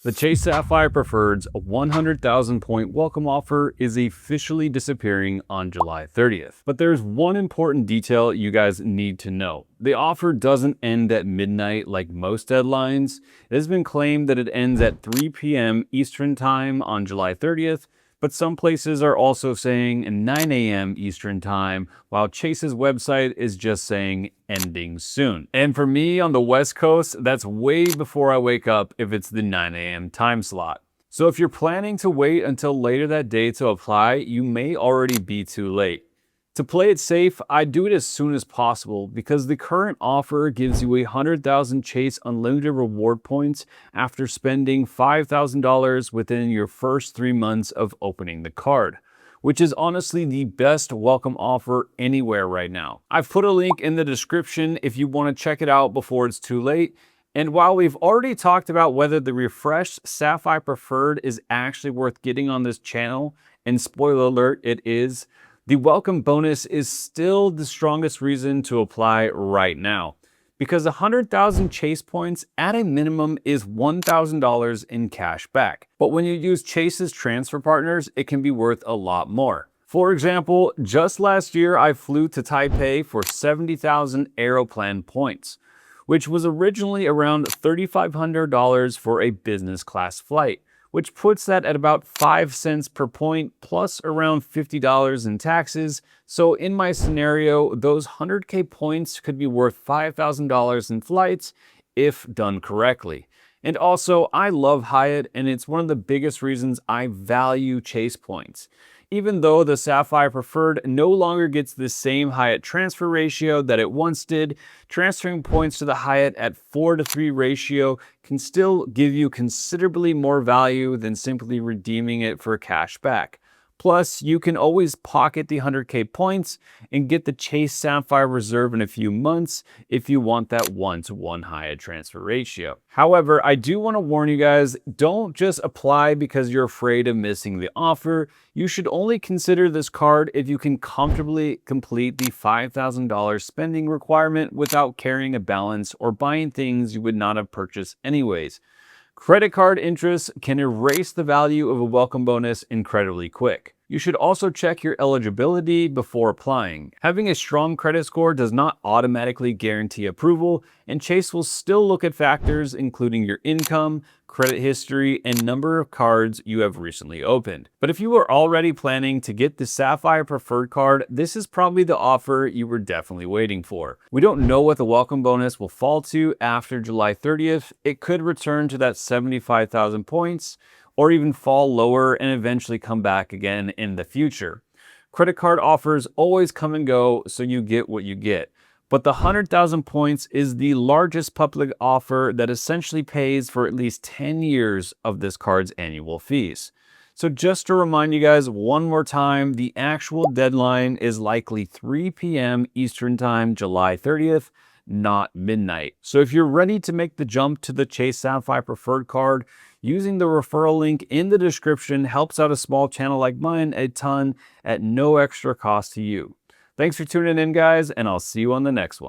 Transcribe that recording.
The Chase Sapphire Preferred's 100,000 point welcome offer is officially disappearing on July 30th. But there's one important detail you guys need to know. The offer doesn't end at midnight like most deadlines. It has been claimed that it ends at 3 p.m. Eastern Time on July 30th, but some places are also saying 9 a.m. Eastern Time, while Chase's website is just saying ending soon. And for me on the West Coast, that's way before I wake up if it's the 9 a.m. time slot. So if you're planning to wait until later that day to apply, you may already be too late. To play it safe, I do it as soon as possible because the current offer gives you 100,000 Chase unlimited reward points after spending $5,000 within your first 3 months of opening the card, which is honestly the best welcome offer anywhere right now. I've put a link in the description if you want to check it out before it's too late. And while we've already talked about whether the refreshed Sapphire Preferred is actually worth getting on this channel, and spoiler alert, it is, the welcome bonus is still the strongest reason to apply right now, because 100,000 Chase points at a minimum is $1,000 in cash back. But when you use Chase's transfer partners, it can be worth a lot more. For example, just last year I flew to Taipei for 70,000 Aeroplan points, which was originally around $3,500 for a business class flight, which puts that at about 5 cents per point plus around $50 in taxes. So in my scenario, those 100K points could be worth $5,000 in flights if done correctly. And also, I love Hyatt, and it's one of the biggest reasons I value Chase points. Even though the Sapphire Preferred no longer gets the same Hyatt transfer ratio that it once did, transferring points to the Hyatt at 4:3 ratio can still give you considerably more value than simply redeeming it for cash back. Plus, you can always pocket the 100K points and get the Chase Sapphire Reserve in a few months if you want that 1-to-1 Hyatt transfer ratio. However, I do want to warn you guys, don't just apply because you're afraid of missing the offer. You should only consider this card if you can comfortably complete the $5,000 spending requirement without carrying a balance or buying things you would not have purchased anyways. Credit card interest can erase the value of a welcome bonus incredibly quick. You should also check your eligibility before applying. Having a strong credit score does not automatically guarantee approval, and Chase will still look at factors including your income, credit history, and number of cards you have recently opened. But if you are already planning to get the Sapphire Preferred card, this is probably the offer you were definitely waiting for. We don't know what the welcome bonus will fall to after July 30th. It could return to that 75,000 points, or even fall lower and eventually come back again in the future. Credit card offers always come and go, so you get what you get. But the 100,000 points is the largest public offer that essentially pays for at least 10 years of this card's annual fees. So just to remind you guys one more time, the actual deadline is likely 3 p.m. Eastern Time, July 30th, not midnight. So if you're ready to make the jump to the Chase Sapphire Preferred card, using the referral link in the description helps out a small channel like mine a ton at no extra cost to you. Thanks for tuning in, guys, and I'll see you on the next one.